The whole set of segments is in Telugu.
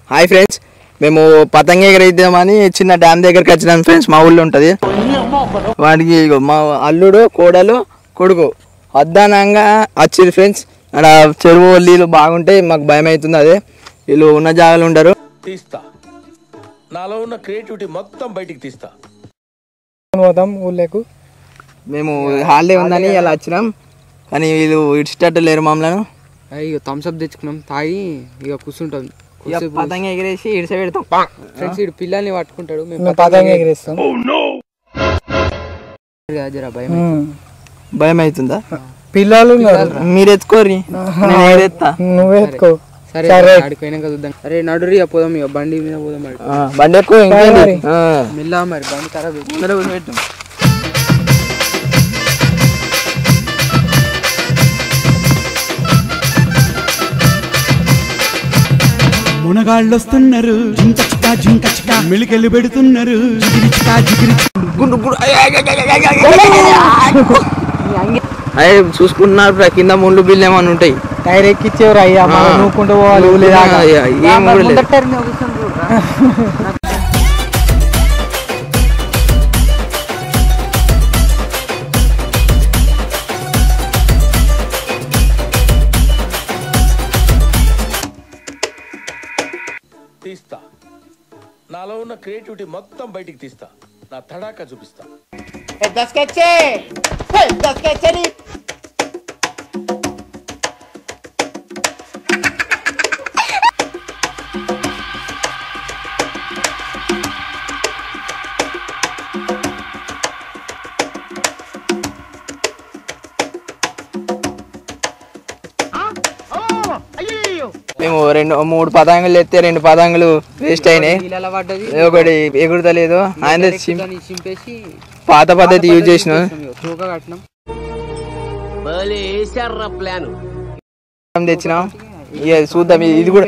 హాయ్ ఫ్రెండ్స్, మేము పతంగ ఎగరేద్దామని చిన్న డ్యామ్ దగ్గరికి వచ్చినాం ఫ్రెండ్స్. మా ఊళ్ళో ఉంటుంది. వాడికి మా అల్లుడు కోడలు కొడుకు అద్దానంగా వచ్చింది ఫ్రెండ్స్. అక్కడ చెరువు నీళ్ళు బాగుంటాయి. మాకు భయం అవుతుంది. అదే వీళ్ళు ఉన్న జాగాలు ఉండరు. తీస్తా, నాలో ఉన్న క్రియేటివిటీ మొత్తం బయటికి తీస్తా. పోతాం ఊళ్ళకు. మేము హాలిడే ఉందని అలా వచ్చినాం, కానీ వీళ్ళు ఇడిచేటట్టు లేరు మమ్మల్ని. ఇక థమ్స్అప్ తెచ్చుకున్నాం, తాగి ఇక కూర్చుంటాం. పతంగ ఎగిరేసి ఇడిస పెడతాం ఫ్రెండ్స్. ఇటు పిల్లల్ని పట్టుకుంటాడు, మేము పతంగ ఎగిరేస్తాం. భయం అవుతుందా? పిల్లలు మీరు ఎత్తుకోరి, నువ్వు ఎత్తుకో. సరే ఆడిపోయినాక చూద్దాం. అరే నడురి పోదాం, ఇక బండి మీద పోదాం. బండి ఎక్కువ మెల్లా మరి బండి ఖరాబ్ పెట్టు. మునగాళ్ళు వస్తున్నారు, మిళికెళ్ళి పెడుతున్నారు. అయ్యే చూసుకుంటున్నారు, కింద ముళ్ళు బిల్లు ఏమన్నా ఉంటాయి. టైర్ ఎక్కిచ్చేవారు అయ్యా, నూకుంటూ పోవాలి. తీస్తా, నాలో ఉన్న క్రియేటివిటీ మొత్తం బయటికి తీస్తా. నా తడాకా చూపిస్తా. మేము 2-3 పతంగులు ఎత్తే 2 పతంగులు వేస్ట్ అయినాయి. ఒకటి ఎగురుతలేదు. ఆయన పాత పద్ధతి యూజ్ చేసిన తెచ్చినాం. చూద్దాం, ఇది కూడా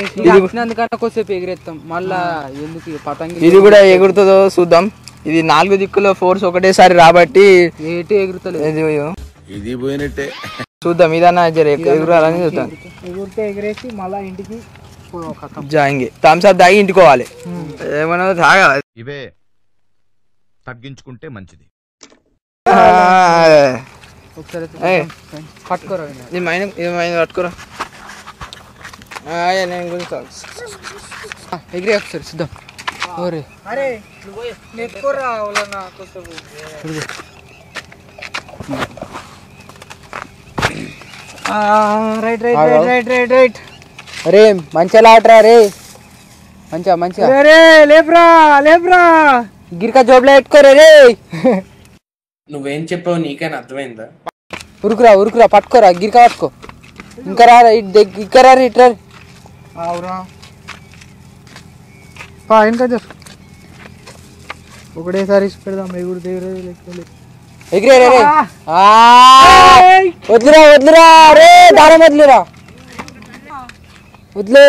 ఎగిరేస్తాం. మళ్ళా ఎందుకు పతంగి ఇది కూడా ఎగురుతుందో చూద్దాం. ఇది 4 దిక్కులో ఫోర్స్ ఒకటేసారి రాబట్టి ఎగురుతలేదు. ఇది పోయినట్టే. చూద్దాం, ఇదన్నా ఎగురాలని చూద్దాం. ఎగురితే ఎగిరేసి మళ్ళా ఇంటికి జాయింగ్ థమ్స్అప్ తాగి ఇంటికోవాలి. ఏమన్నా తాగాలి. ఇవే తగ్గించుకుంటే మంచిది. పట్టుకోరా పట్టుకోరా. నేను గుంజుతా. ఎగిరే ఒకసారి చూద్దాం. Right right right right right. అరే మంచిగా ఆటరా రే, మంచిగా లేపురా లేపురా. గిరికా జోబులో పెట్టుకోరే రే. నువ్వేం చెప్పావు నీకైనా అర్థమైందా? ఉరుకురా ఉరుకురా, పట్టుకోరా గిరికా పట్టుకో. ఇంకా రారా ఇంకా రా ఇట్రా. ఇంకా ఒకటేసారి పెడదాం. ఎగిరే రే. వద్దురా వద్దురా రే, దారం వద్దురా వద్దు.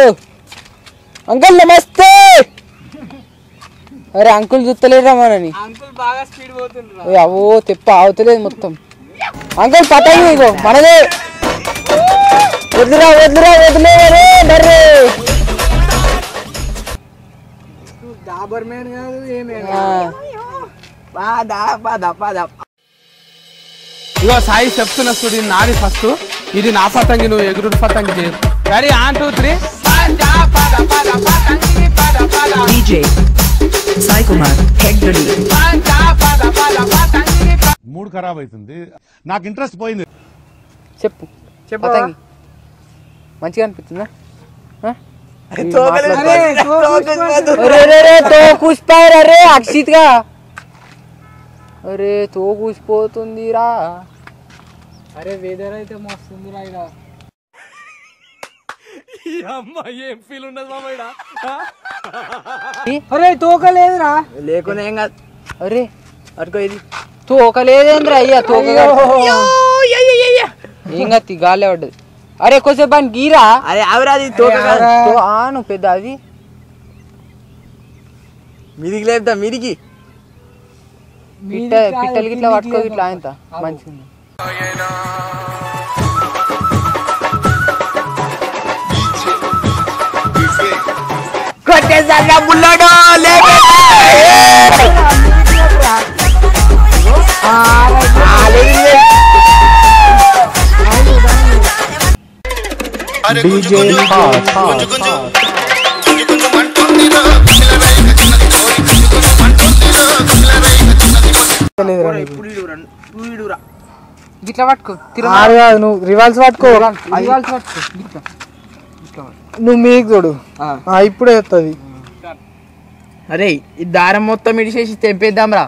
అంకుల్ నమస్తే. అరే అంకుల్ చూస్తలేరా మనని. అవో తెప్ప అవుతలేదు మొత్తం. అంకుల్ పతంగి ఇగో మనదే. వద్దురా వద్దురా వదిలేరే బర్రే. ఇగో సాయి చెప్తున్నా చూడు, నాది ఫస్ట్. ఇది నా పతంగి, నువ్వు ఎగురుడు పతంగి చేయు. Ready 1 2 3. DJ Sai Kumar Hegdadi. 3 ఖరాబ్ అవుతుంది, నాకు ఇంట్రెస్ట్ పోయింది. చెప్పు పతంగి మంచిగా అనిపిస్తుందా? అరే అక్షిత్ గా, అరే తో కూసిపోతుందిరా. అరే వెదర్ అయితే మస్తుందిరా. ఏం ఫీల్ ఉండదు మామ. అరే తోక లేదురా. లేకుండా ఏం కాదు. అరే అటుకో, ఇది తోక లేదేంద్రా అయ్యా. తోక ఏం కాదు, గాలే పడ్డది. అరే కొంచెం పని గీరా. అరే ఆవిరాది నువ్వు పెద్ద అది మీదికి లేపుతా. మీదికి పిట్టలు గిట్లా పట్టుకో. ఇట్లా ఆయన మంచిగా కొట్టేసాక బుల్లడు గిట్లా పట్టుకో నువ్వు రివాల్స్ పట్టుకో నువ్వు మీకు చూడు ఇప్పుడే వస్తుంది. అరే ఈ దారం మొత్తం ఇడిచేసి తెంపేద్దాం రా.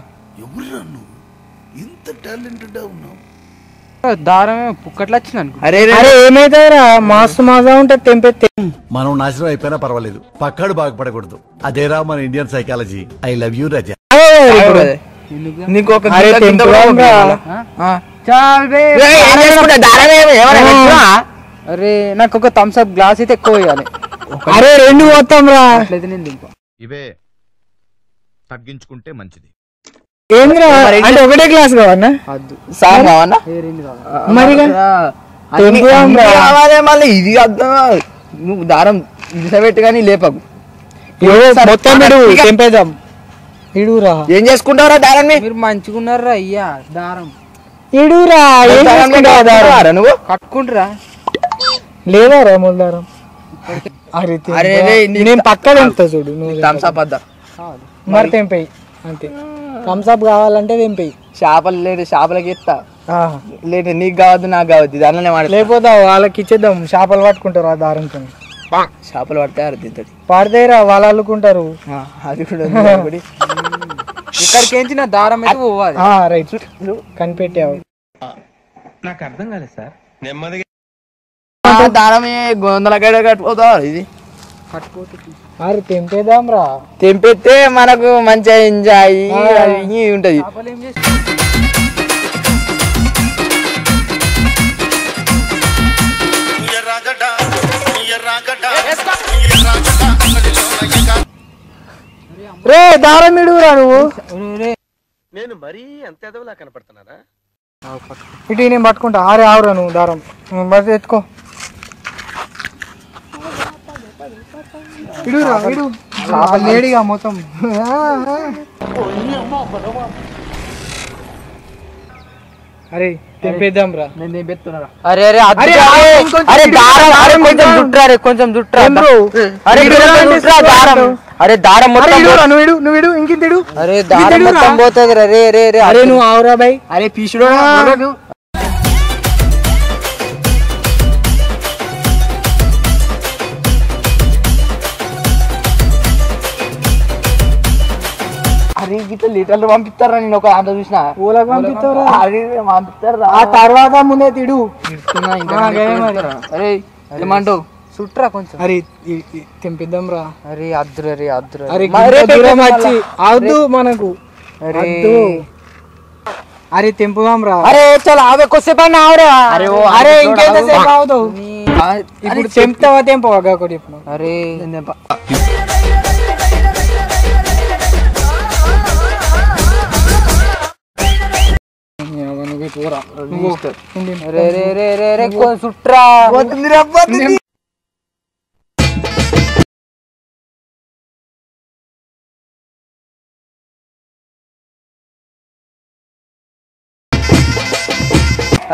దారం పుక్కట్లు వచ్చింది. అరే అరే ఏమైతుందిరా మాస్ మాజా ఉంటే తెంపే. మనం నాశనం అయిపోయినా పర్వాలేదు, పక్కాడు బాగుపడకూడదు. అదేరా మన Indian psychology. I love you Raza. నీకు ఒక అరే నాకు ఒక థమ్స్ అప్ గ్లాస్ అయితే ఎక్కువ వేయాలి. అరే రెండు మొత్తం రా. ఇవే తగ్గించుకుంటే మంచిది. ఏంద్రా అంటే ఒకటే గ్లాస్ కావన్నా సార్ కావన్నా మరి కావాలి మళ్ళీ ఇది అర్థం. నువ్వు దారం ఇడిసబెట్టు కానీ లేపకు. మొత్తం తెంపేద్దాం. ఇడురా ఏం చేసుకుంటావురా దారాన్ని? మీరు మంచిగున్నారా అయ్యా? దారం ఇడురా నువ్వు కట్టుకుంటురా లేదా రా మొలదారం. అరే నేను పక్క తెంపుతా చూడు. థమ్స్అప్ వద్దా మరి తెంపేయి అంతే. థమ్స్అప్ కావాలంటే తెంపేయి. చేపలు లేదు, చేపలకి ఇస్తా లేదు. నీకు కావద్దు నాకు కావద్దు, దానిలోనే మాట. లేకపోతే వాళ్ళకి ఇచ్చేద్దాం. చేపలు పట్టుకుంటారు ఆ దారంతో. చేపలు పడతారు దీంతో పడతాయిరా, వాళ్ళు అల్లుకుంటారు. అది కూడా ఇక్కడికి ఏంచిన దారం అయితే పోవాలి. రైట్ కనిపెట్టావు. నాకు అర్థం కాలేదు సార్. నెమ్మదిగా దారమే గొందల గడ కట్టుకోతా. ఇది అరే తెంపేద్దాం రా. తెంపెత్తే మనకు మంచిగా ఎంజాయ్ ఉంటది. రే దారం ఇడుగురా నువ్వు. నేను మరీ అంత ఎదవలా కనపడుతున్నారా? ఇటు నేను పట్టుకుంటా. ఆరే ఆవురా నువ్వు దారం బస్ ఎత్తుకో. ఇడురా ఇడు లేడిగా మొత్తం. అరే తెంపేద్దాం రా. నేను తెంపేస్తున్నా. అరే అరే అరే దారం అరే కొంచెం జుట్రా. అరే కొంచెం జుట్రా. అరే దారం. అరే దారం మొత్తం నువ్వు ఇంకింత. అరే దారం మొత్తం పోతుంది. రే రే రే అరే నువ్వు ఆవురా బాయ్. అరే పీసుడు అరే గిట్ల లీటర్లు పంపిస్తారా? నేను ఒక ఆట చూసిన. ఊలకు పంపిస్తారా? అరే పంపిస్తారా? ఆ తర్వాత ముందే తిడు. అరే ఏమంటావు? చుట్రా కొంచెం. అరే తెంపిద్దాం రా. అరే అద్దురు అరే అద్దురు. అరే దూరం వచ్చి అవద్దు మనకు. అరే తెంపుదాం రా. అరే చలో ఆవే కొద్దిసేపు అని ఆవరా. అరే ఇంకెంతసేపు అవుతావు? ఇప్పుడు తెంపుతావా తెంపవా ఒకటి ఇప్పుడు. అరే రే రే రే రే రే చుట్రా.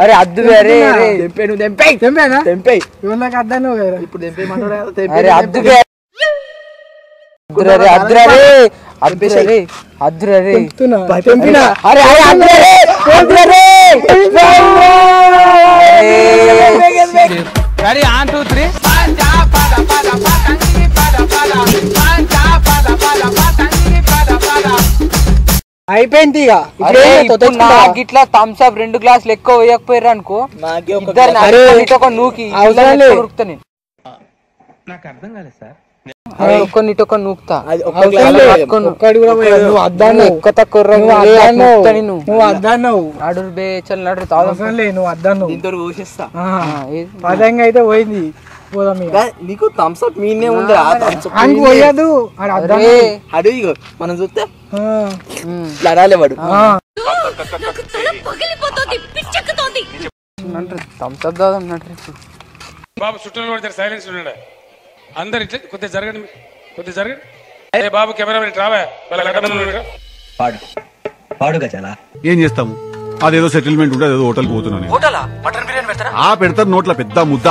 అరే అద్దు అరే తెంపే నువ్వు తెంపే. తెంపేనా? తెంపే ఇవాళకి అద్దాను కదా. ఇప్పుడు తెంపేయమంటారా? అరే అద్దు అద్దురే అద్దురే అద్దురే అద్దురే తెంపినా. అరే అరే అద్దురే అద్దురే. రెడీ 1 2 3 అయిపోయింది ఇక. ఇట్లా థమ్స్ అప్ 2 గ్లాసులు ఎక్కువ వేయకపోయారు అనుకో. ఇద్దరు నూకి ఉరుకుతా. నాకు అర్థం కాలేదు సార్. ఒక్కనిటి ఒక నూకుతా. నువ్వు అద్దాను. ఒక్క తక్కువ నువ్వు అద్దాను. నడు బే చల్ నడు అవసరంలే నువ్వు అద్దాను. దీంతో ఊసేస్తా. పదంగా అయితే పోయింది. పోదాం ఇక. నీకు థమ్స్అప్ మీనే ఉంది. ఆయనకు పోయదు. అడు ఇగో మనం చూస్తే లడాలే వాడు. థమ్స్ అప్ దాదాం బాబు చుట్టూ సైలెన్స్ ఉన్నాడు. అందరు ఇట్లా కొద్దిగా జరగండి, కొద్దిగా జరగండి. బాబు కెమెరా రావా పాడు పాడు గజాల. ఏం చేస్తాము, అదేదో సెటిల్మెంట్ ఉంటే అదేదో హోటల్కి పోతున్నాను. హోటలా మటన్ బిర్యానీ పెడతారా? పెడతారు నోట్ల పెద్ద ముద్ద.